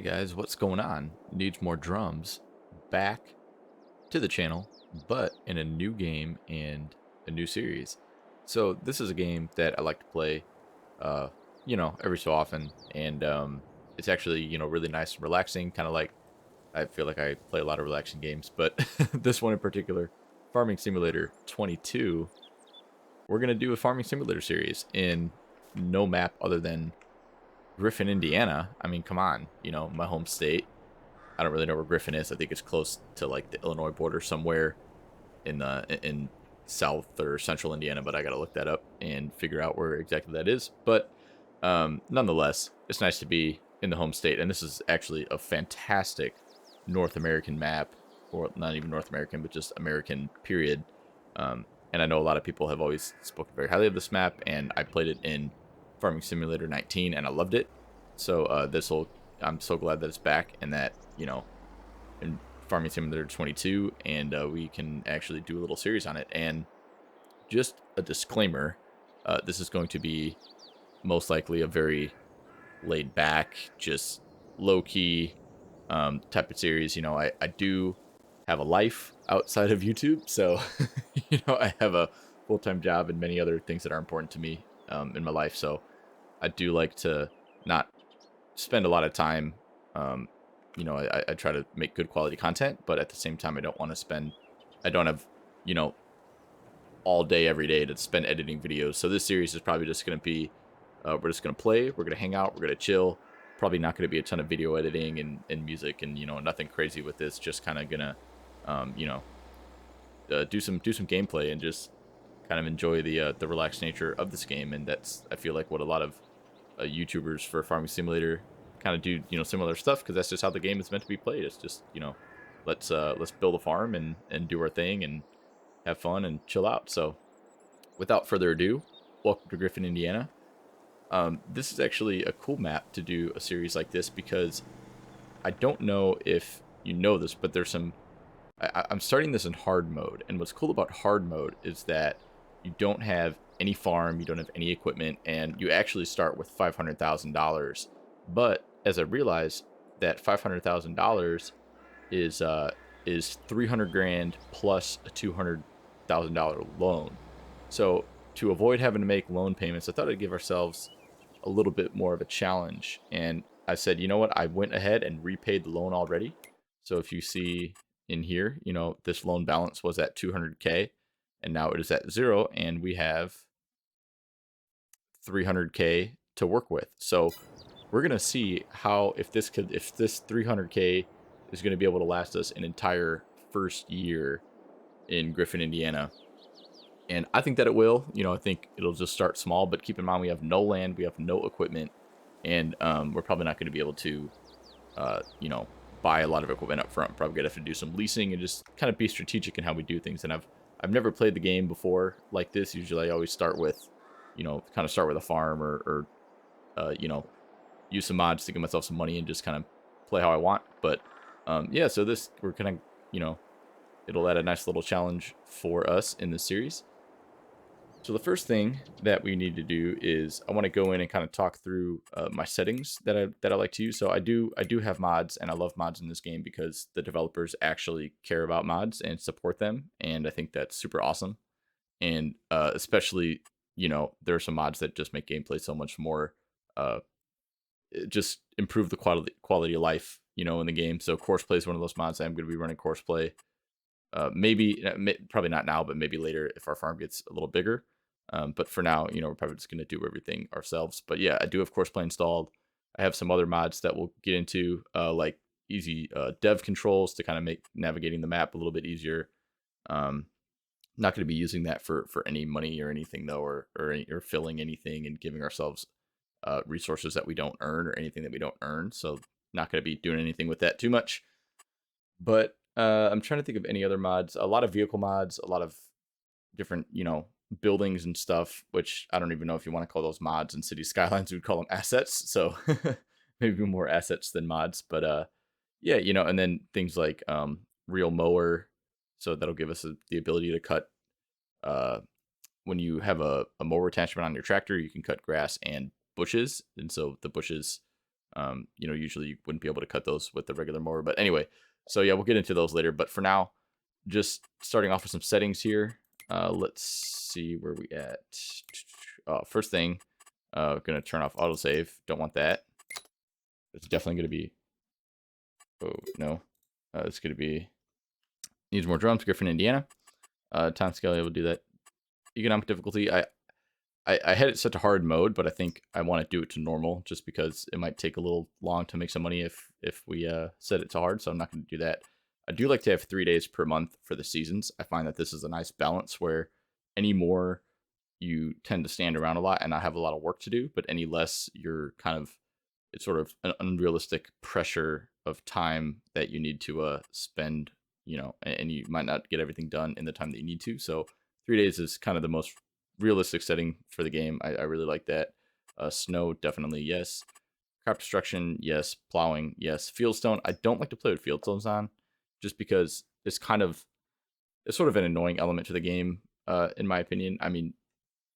Hey guys, what's going on? Needs more drums. Back to the channel, but in a new game and a new series. So this is a game that I like to play, uh, every so often, and it's actually really nice and relaxing. Kind of like I feel like I play a lot of relaxing games, but this one in particular, Farming Simulator 22. We're gonna do a Farming Simulator series in no map other than Griffin, Indiana. I mean, come on, my home state. I don't really know where Griffin is. I think it's close to like the Illinois border somewhere in South or Central Indiana, but I gotta look that up and figure out where exactly that is. But nonetheless, it's nice to be in the home state, and this is actually a fantastic North American map, or not even North American, but just American period. And I know a lot of people have always spoken very highly of this map, and I played it in Farming Simulator 19, and I loved it. So I'm so glad that it's back, and that in Farming Simulator 22, and we can actually do a little series on it. And just a disclaimer, this is going to be most likely a very laid back, just low key type of series. I do have a life outside of YouTube, so I have a full time job and many other things that are important to me in my life. So I do like to not spend a lot of time. Um, I try to make good quality content, but at the same time, I don't have, you know, all day, every day to spend editing videos. So this series is probably just going to be, we're just going to play, we're going to hang out, we're going to chill. Probably not going to be a ton of video editing and music and, nothing crazy with this. Just kind of going to, um, you know, do some gameplay and just kind of enjoy the relaxed nature of this game. And that's, I feel like, what a lot of YouTubers for Farming Simulator kind of do, similar stuff, because that's just how the game is meant to be played. It's just, let's build a farm and do our thing and have fun and chill out. So without further ado, welcome to Griffin, Indiana. This is actually a cool map to do a series like this, because I don't know if you know this, but there's some. I'm starting this in hard mode, and what's cool about hard mode is that you don't have any farm, you don't have any equipment, and you actually start with $500,000. But as I realized, that $500,000 is 300 grand plus a $200,000 loan. So to avoid having to make loan payments, I thought I'd give ourselves a little bit more of a challenge. And I said, you know what? I went ahead and repaid the loan already. So if you see in here, this loan balance was at 200K, and now it is at 0, and we have 300K to work with. So we're gonna see how, if this 300K is gonna be able to last us an entire first year in Griffin, Indiana. And I think that it will. I think it'll just start small, but keep in mind we have no land, we have no equipment, and we're probably not going to be able to, buy a lot of equipment up front. Probably gonna have to do some leasing and just kind of be strategic in how we do things. And I've never played the game before like this. Usually, I always start with, kind of start with a farm or use some mods to give myself some money and just kind of play how I want. But yeah, so we're kind of, it'll add a nice little challenge for us in this series. So the first thing that we need to do is I want to go in and kind of talk through my settings that I like to use. So I do have mods, and I love mods in this game because the developers actually care about mods and support them, and I think that's super awesome. And especially, there are some mods that just make gameplay so much more, just improve the quality of life, in the game. So course play is one of those mods. I'm going to be running course play. Probably not now, but maybe later if our farm gets a little bigger. But for now, we're probably just going to do everything ourselves. But yeah, I do have course play installed. I have some other mods that we'll get into, like easy dev controls to kind of make navigating the map a little bit easier. Not going to be using that for any money or anything though, or filling anything and giving ourselves resources that we don't earn or anything that we don't earn. So not going to be doing anything with that too much. But I'm trying to think of any other mods. A lot of vehicle mods, a lot of different, buildings and stuff, which I don't even know if you want to call those mods. In City Skylines, we'd call them assets. So maybe more assets than mods. But yeah, and then things like real mower. So that'll give us the ability to cut, uh, when you have a mower attachment on your tractor, you can cut grass and bushes. And so the bushes You know, usually you wouldn't be able to cut those with the regular mower. But anyway, so yeah, we'll get into those later. But for now, just starting off with some settings here. Let's see where we at. First thing, gonna turn off autosave. Don't want that. It's definitely gonna be. Oh no, it's gonna be needs more drums. Griffin, Indiana. Time scale, I will do that. Economic difficulty. I had it set to hard mode, but I think I want to do it to normal just because it might take a little long to make some money if we set it to hard. So I'm not going to do that. I do like to have 3 days per month for the seasons. I find that this is a nice balance where any more you tend to stand around a lot and not have a lot of work to do, but any less you're kind of it's sort of an unrealistic pressure of time that you need to spend, you know, and you might not get everything done in the time that you need to. So 3 days is kind of the most realistic setting for the game. I really like that. Snow, definitely yes. Crop destruction, yes. Plowing, yes. Fieldstone, I don't like to play with fieldstones on, just because it's sort of an annoying element to the game, in my opinion. I mean,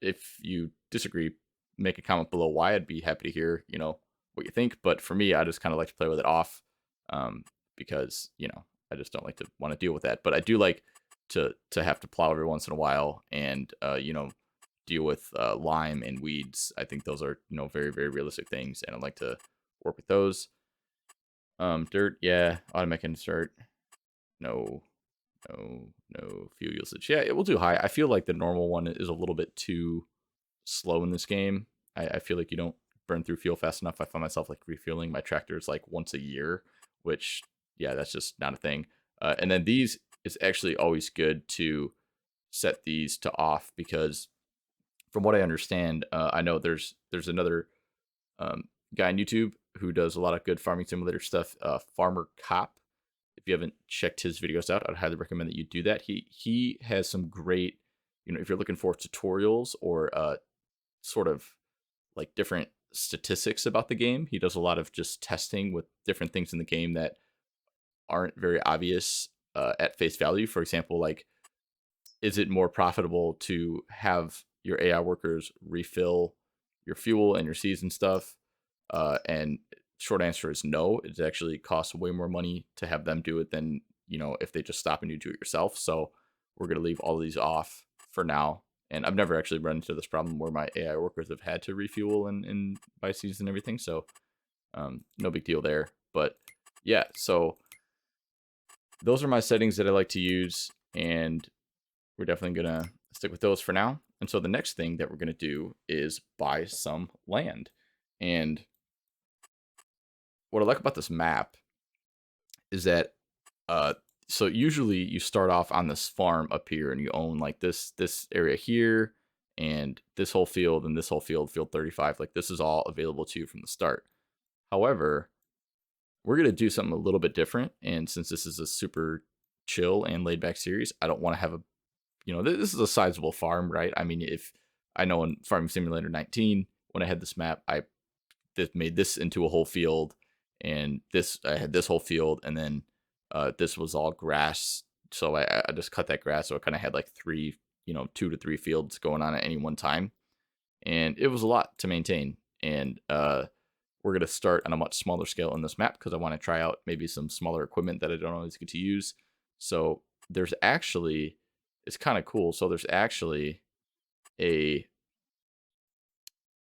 if you disagree, make a comment below why. I'd be happy to hear, you know, what you think. But for me, I just kind of like to play with it off, because, you know, I just don't like to want to deal with that. But I do like to have to plow every once in a while and, you know, deal with lime and weeds. I think those are, you know, very, very realistic things, and I like to work with those. Dirt, yeah. Automatic insert, no. No fuel usage. Yeah, it will do high. I feel like the normal one is a little bit too slow in this game. I feel like you don't burn through fuel fast enough. I find myself like refueling my tractors like once a year, which, yeah, that's just not a thing. And then these is actually always good to set these to off, because from what I understand, I know there's another guy on YouTube who does a lot of good farming simulator stuff, Farmer Cop. If you haven't checked his videos out, I'd highly recommend that you do that. He has some great, you know, if you're looking for tutorials or sort of like different statistics about the game, he does a lot of just testing with different things in the game that aren't very obvious at face value. For example, like, is it more profitable to have your AI workers refill your fuel and your seeds and stuff? And short answer is no. It actually costs way more money to have them do it than, you know, if they just stop and you do it yourself. So we're going to leave all of these off for now. And I've never actually run into this problem where my AI workers have had to refuel and buy seeds and everything. So no big deal there. But yeah, so those are my settings that I like to use, and we're definitely going to stick with those for now. And so the next thing that we're going to do is buy some land. And what I like about this map is that so usually you start off on this farm up here and you own like this area here and this whole field and this whole field 35. Like, this is all available to you from the start. However, we're going to do something a little bit different, and since this is a super chill and laid back series, I don't want to have a, you know, this is a sizable farm, right? I mean, if I know in Farming Simulator 19, when I had this map, I made this into a whole field, and this, I had this whole field, and then this was all grass. So I just cut that grass. So I kind of had like 2 to 3 fields going on at any one time. And it was a lot to maintain. And we're going to start on a much smaller scale in this map because I want to try out maybe some smaller equipment that I don't always get to use. So there's actually, it's kind of cool. So there's actually I'm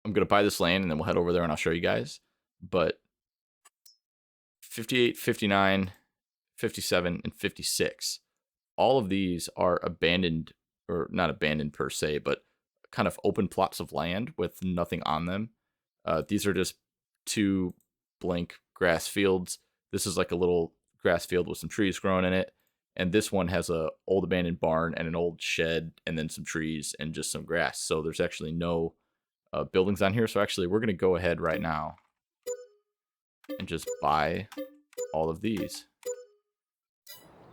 going to buy this land and then we'll head over there and I'll show you guys. But 58, 59, 57, and 56. All of these are abandoned, or not abandoned per se, but kind of open plots of land with nothing on them. These are just 2 blank grass fields. This is like a little grass field with some trees growing in it. And this one has a old abandoned barn and an old shed and then some trees and just some grass. So there's actually no buildings on here. So actually we're going to go ahead right now and just buy all of these.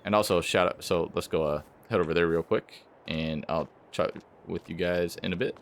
And also shout out, so let's go head over there real quick and I'll chat with you guys in a bit.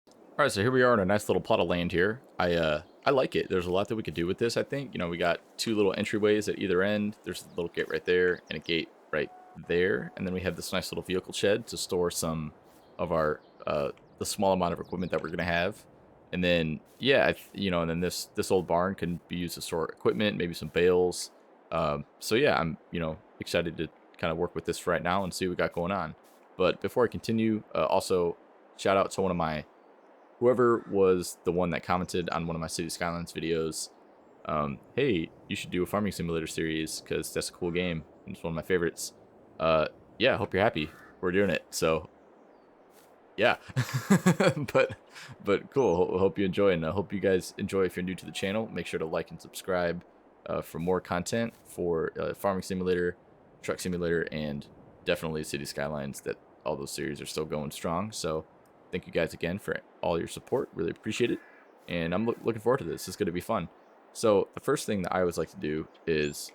All right, so here we are in a nice little plot of land here. I like it. There's a lot that we could do with this, I think. You know, we got 2 little entryways at either end. There's a little gate right there and a gate right there. And then we have this nice little vehicle shed to store some of our, the small amount of equipment that we're going to have. And then, yeah, you know, and then this old barn can be used to store equipment, maybe some bales. So yeah, I'm, you know, excited to kind of work with this right now and see what we got going on. But before I continue, also shout out to one of my whoever was the one that commented on one of my City Skylines videos. Hey, you should do a farming simulator series because that's a cool game and it's one of my favorites. Uh, yeah, I hope you're happy we're doing it. So yeah, but cool. Hope you enjoy, and I hope you guys enjoy. If you're new to the channel, make sure to like and subscribe for more content for farming simulator, truck simulator, and definitely City Skylines. That all those series are still going strong. So thank you guys again for all your support. Really appreciate it, and I'm looking forward to this. It's going to be fun. So the first thing that I always like to do is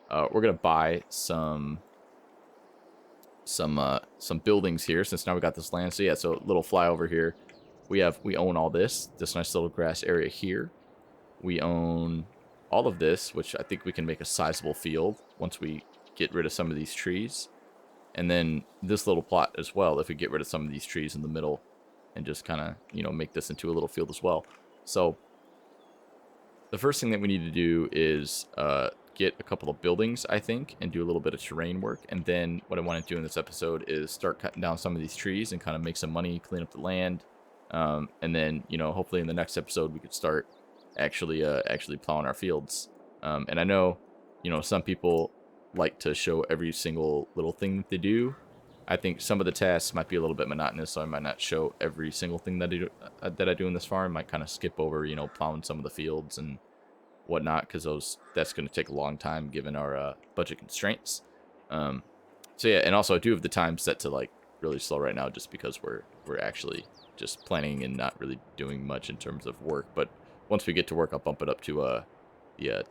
we're gonna buy some buildings here since now we got this land. So yeah, so little flyover here. We own all this nice little grass area here. We own all of this, which I think we can make a sizable field once we get rid of some of these trees. And then this little plot as well, if we get rid of some of these trees in the middle and just kind of, you know, make this into a little field as well. So the first thing that we need to do is get a couple of buildings, I think, and do a little bit of terrain work. And then what I want to do in this episode is start cutting down some of these trees and kind of make some money, clean up the land. And then, you know, hopefully in the next episode we could start actually plowing our fields. And I know, you know, some people like to show every single little thing that they do. I think some of the tasks might be a little bit monotonous, so I might not show every single thing that I do in this farm. I might kind of skip over, you know, plowing some of the fields and whatnot, because that's going to take a long time given our budget constraints. So yeah, and also I do have the time set to like really slow right now, just because we're actually just planning and not really doing much in terms of work. But once we get to work, I'll bump it up to the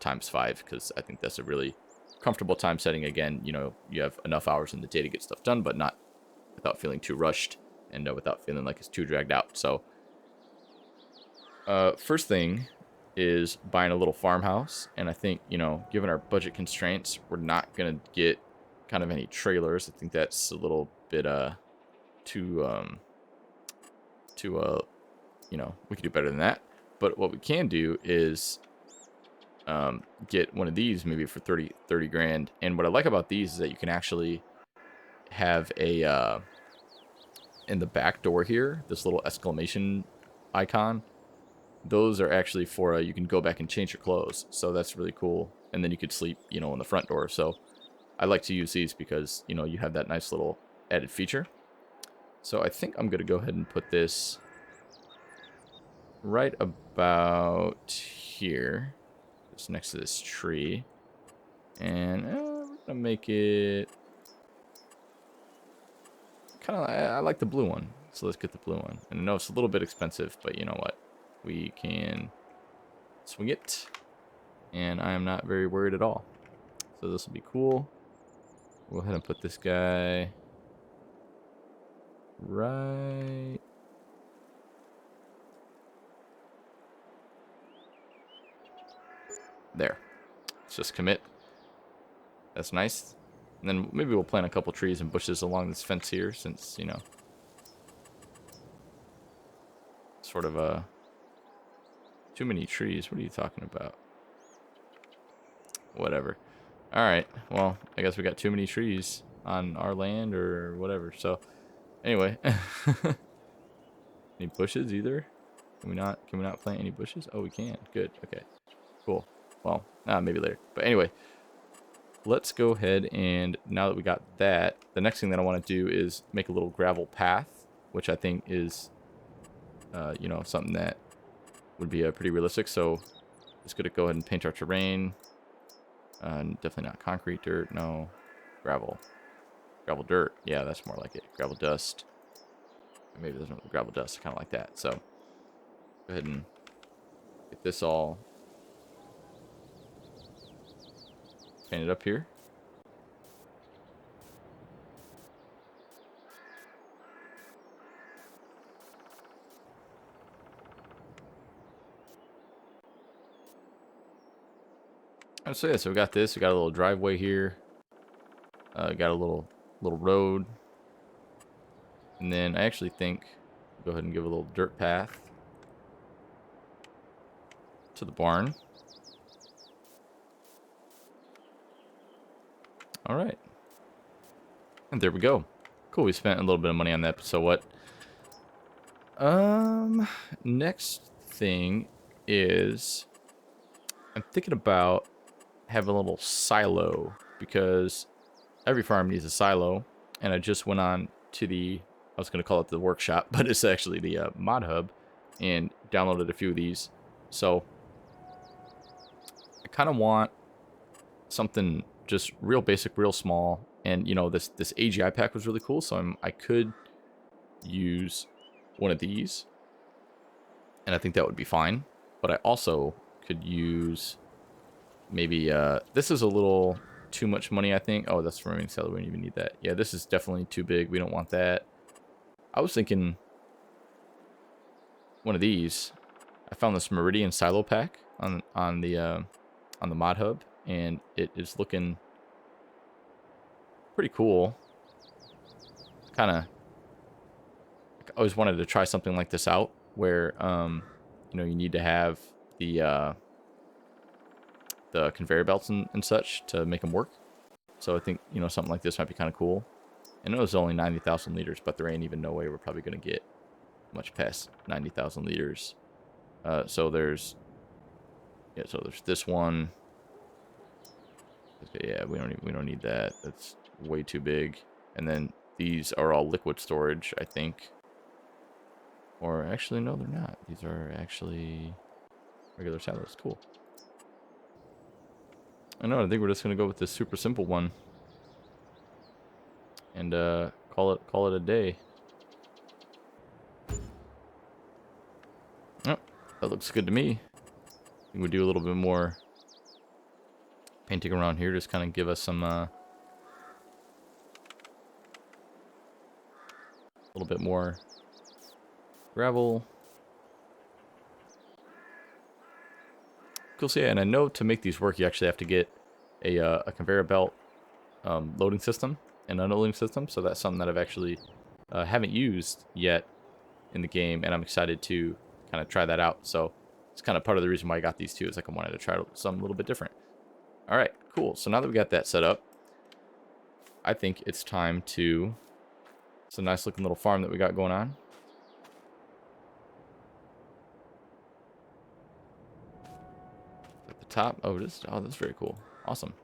×5, because I think that's a really comfortable time setting. Again, you know, you have enough hours in the day to get stuff done, but not without feeling too rushed and without feeling like it's too dragged out. So first thing is buying a little farmhouse, and I think, you know, given our budget constraints, we're not gonna get kind of any trailers. I think that's a little bit too you know, we could do better than that. But what we can do is get one of these maybe for 30 grand. And what I like about these is that you can actually have a in the back door here, this little exclamation icon. Those are actually for you can go back and change your clothes, so that's really cool. And then you could sleep, you know, in the front door. So I like to use these because, you know, you have that nice little added feature. So I think I'm gonna go ahead and put this right about here, just next to this tree, and we're gonna make it kind of, I like the blue one, so let's get the blue one. And I know it's a little bit expensive, but you know what, we can swing it, and I am not very worried at all. So this will be cool. We'll go ahead and put this guy right there. Let's just commit. That's nice. And then maybe we'll plant a couple trees and bushes along this fence here, since, you know, sort of too many trees. What are you talking about? Whatever. All right. Well, I guess we got too many trees on our land or whatever. So anyway, any bushes either? Can we not plant any bushes? Oh, we can. Good. Okay. Cool. Well, maybe later. But anyway, let's go ahead, and now that we got that, the next thing that I want to do is make a little gravel path, which I think is, you know, something that would be pretty realistic. So just gonna go ahead and paint our terrain. Definitely not concrete dirt. No, gravel. Gravel dirt. Yeah, that's more like it. Gravel dust. Maybe there's no gravel dust. I kind of like that. So go ahead and get this all painted up here. So yeah, so we got this. We got a little driveway here. Got a little road. And then I actually think go ahead and give a little dirt path to the barn. All right. And there we go. Cool, we spent a little bit of money on that. So what? Next thing is I'm thinking about having a little silo because every farm needs a silo. And I just went on to I was going to call it the workshop, but it's actually the mod hub, and downloaded a few of these. So I kind of want something just real basic, real small. And, you know, this AGI pack was really cool, so I could use one of these, and I think that would be fine. But I also could use maybe, this is a little too much money, I think. Oh, that's for remaining salary. We don't even need that. Yeah, this is definitely too big. We don't want that. I was thinking one of these. I found this Meridian Silo pack on the mod hub, and it is looking pretty cool. Kind of, I always wanted to try something like this out, where you know, you need to have the conveyor belts and such to make them work. So I think, you know, something like this might be kind of cool. I know it's only 90,000 liters, but there ain't even no way we're probably going to get much past 90,000 liters. So there's this one. Okay, yeah, we don't need that. That's way too big. And then these are all liquid storage, I think. Or actually, no, they're not. These are actually regular silos. Cool. I know. I think we're just gonna go with this super simple one, and call it a day. Oh, that looks good to me. I think we do a little bit more painting around here, just kind of give us some a little bit more gravel. Cool. So yeah, and I know to make these work, you actually have to get a conveyor belt loading system and unloading system. So that's something that I've actually haven't used yet in the game, and I'm excited to kind of try that out. So it's kind of part of the reason why I got these two, is like I wanted to try something a little bit different. All right, cool. So now that we got that set up, I think it's time to... It's a nice looking little farm that we got going on. At the top, oh, this is very cool. Awesome.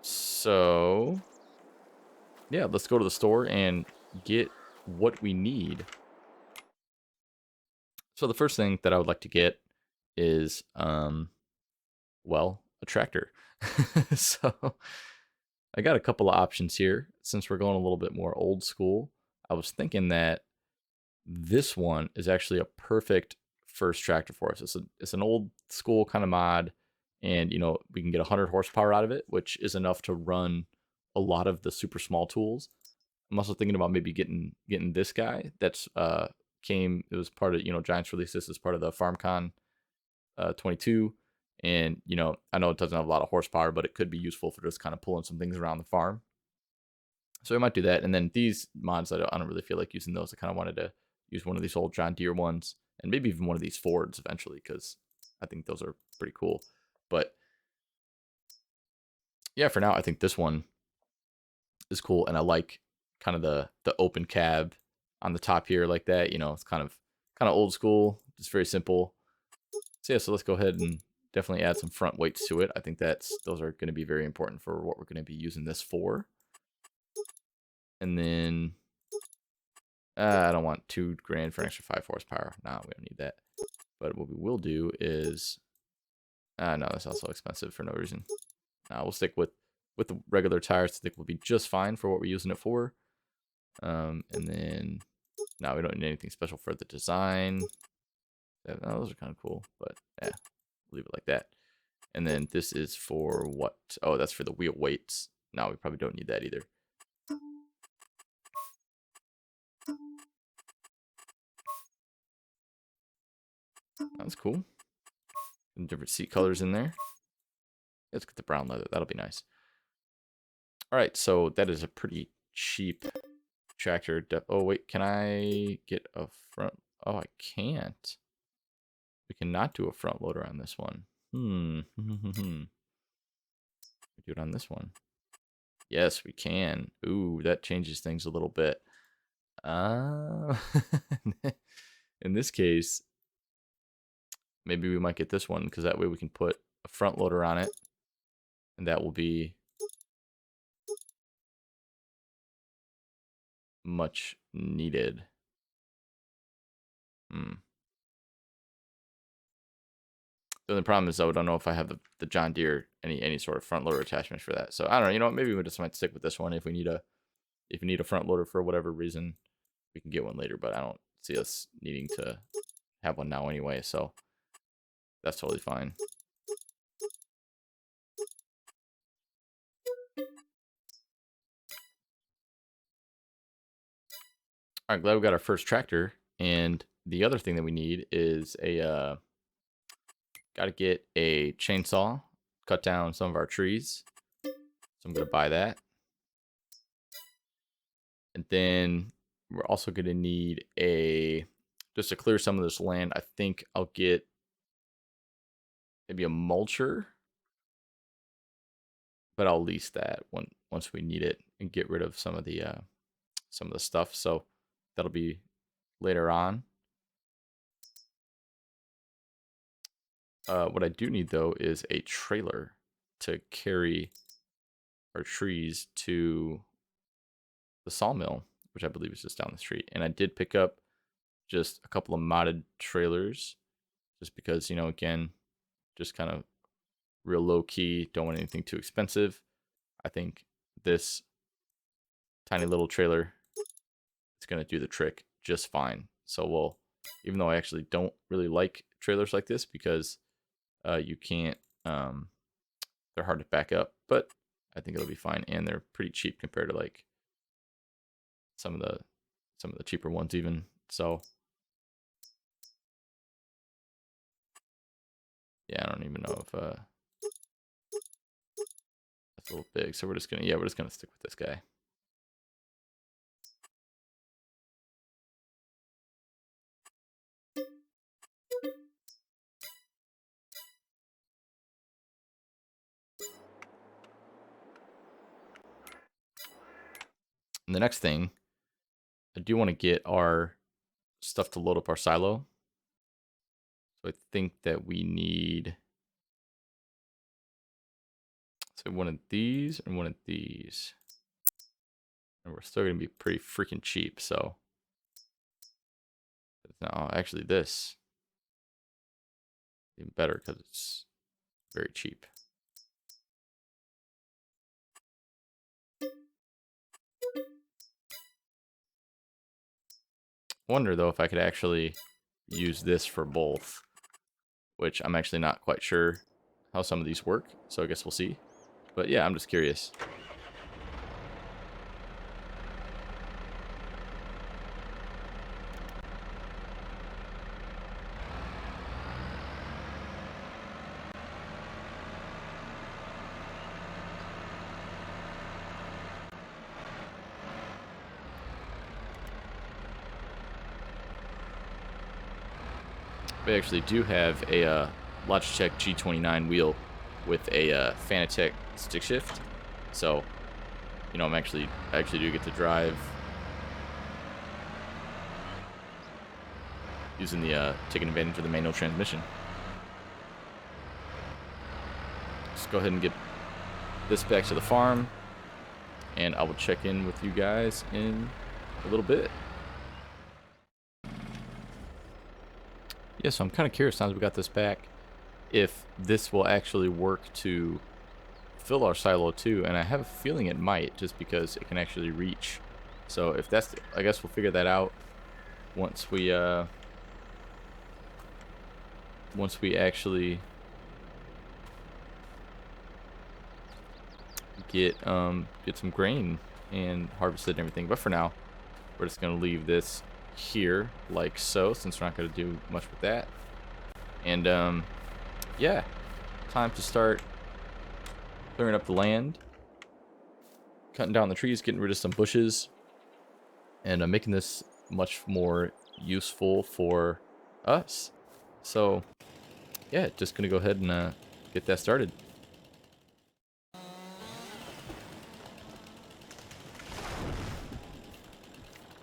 So yeah, let's go to the store and get what we need. So the first thing that I would like to get is, well, a tractor. So I got a couple of options here. Since we're going a little bit more old school, I was thinking that this one is actually a perfect first tractor for us. It's an old school kind of mod, and, you know, we can get 100 horsepower out of it, which is enough to run a lot of the super small tools. I'm also thinking about maybe getting this guy that's it was part of, you know, Giants released this as part of the FarmCon 22, and, you know, I know it doesn't have a lot of horsepower, but it could be useful for just kind of pulling some things around the farm. So I might do that. And then these mods, I don't really feel like using those. I kind of wanted to use one of these old John Deere ones, and maybe even one of these Fords eventually, because I think those are pretty cool. But yeah, for now, I think this one is cool, and I like kind of the open cab on the top here like that. You know, it's kind of old school, just very simple. So yeah, so let's go ahead and definitely add some front weights to it. I think those are going to be very important for what we're going to be using this for. And then I don't want $2,000 for an extra 5 horsepower. No, we don't need that. But what we will do is, no, that's also expensive for no reason. We'll stick with the regular tires. I think we'll be just fine for what we're using it for. And then, no, we don't need anything special for the design. No, those are kind of cool, but yeah, leave it like that. And then this is for what? Oh, that's for the wheel weights. No, we probably don't need that either. That's cool. Some different seat colors in there. Let's get the brown leather. That'll be nice. All right, so that is a pretty cheap tractor. Oh, wait, can I get a front? Oh, I can't. We cannot do a front loader on this one. We do it on this one. Yes, we can. Ooh, that changes things a little bit. In this case, maybe we might get this one because that way we can put a front loader on it, and that will be much needed. The only problem is though, I don't know if I have the John Deere any sort of front loader attachments for that. So I don't know. You know what? Maybe we just might stick with this one. If we need a front loader for whatever reason, we can get one later. But I don't see us needing to have one now anyway. So that's totally fine. All right, glad we got our first tractor. And the other thing that we need is a got to get a chainsaw, cut down some of our trees. So I'm gonna buy that. And then we're also gonna need just to clear some of this land. I think I'll get maybe a mulcher, but I'll lease that once we need it and get rid of some of the stuff. So that'll be later on. What I do need though is a trailer to carry our trees to the sawmill, which I believe is just down the street. And I did pick up just a couple of modded trailers just because, you know, again, just kind of real low key, don't want anything too expensive. I think this tiny little trailer is going to do the trick just fine. So we'll, even though I actually don't really like trailers like this because you can't, they're hard to back up, but I think it'll be fine. And they're pretty cheap compared to like some of the cheaper ones even. So yeah, I don't even know if that's a little big. So we're just gonna stick with this guy. And the next thing, I do want to get our stuff to load up our silo. So I think that we need one of these and one of these. And we're still going to be pretty freaking cheap, so. No, actually this. Even better because it's very cheap. Wonder though if I could actually use this for both, which I'm actually not quite sure how some of these work, so I guess we'll see. But yeah, I'm just curious. We actually do have a Logitech G29 wheel with a Fanatec stick shift, so you know I actually do get to drive using the taking advantage of the manual transmission. Let's go ahead and get this back to the farm, and I will check in with you guys in a little bit. Yeah, so I'm kind of curious now that we got this back, if this will actually work to fill our silo too, and I have a feeling it might, just because it can actually reach. So if that's, I guess we'll figure that out once we actually get some grain and harvested and everything. But for now, we're just gonna leave this here like so, since we're not going to do much with that. And yeah, time to start clearing up the land, cutting down the trees, getting rid of some bushes, and making this much more useful for us. So yeah, just gonna go ahead and get that started.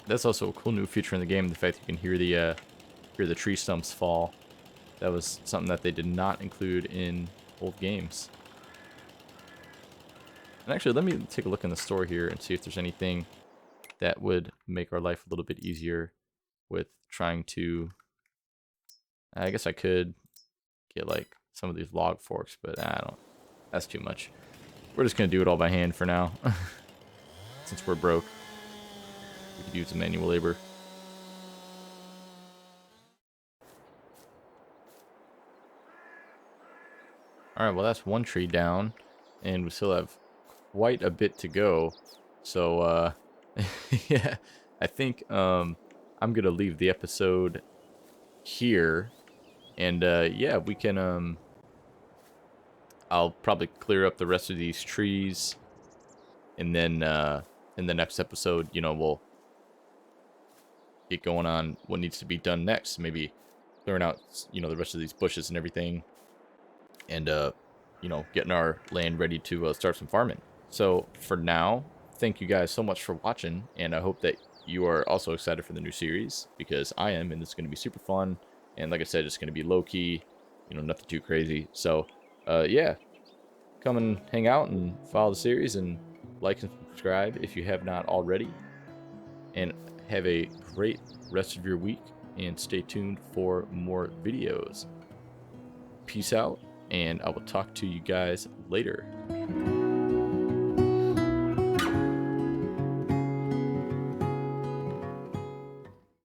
That's also a cool new feature in the game, the fact that you can hear the tree stumps fall. That was something that they did not include in old games. And actually, let me take a look in the store here and see if there's anything that would make our life a little bit easier with trying to... I guess I could get like some of these log forks, but I don't... That's too much. We're just going to do it all by hand for now. Since we're broke. We could use the manual labor. Alright, well that's one tree down. And we still have quite a bit to go. So, yeah, I think I'm going to leave the episode here. And, yeah, we can, I'll probably clear up the rest of these trees. And then, in the next episode, you know, we'll get going on what needs to be done next. Maybe clearing out, you know, the rest of these bushes and everything. And, you know, getting our land ready to start some farming. So, for now, thank you guys so much for watching. And I hope that you are also excited for the new series. Because I am, and it's going to be super fun. And like I said, it's going to be low-key. You know, nothing too crazy. So, yeah. Come and hang out and follow the series. And like and subscribe if you have not already. And have a great rest of your week. And stay tuned for more videos. Peace out. And I will talk to you guys later.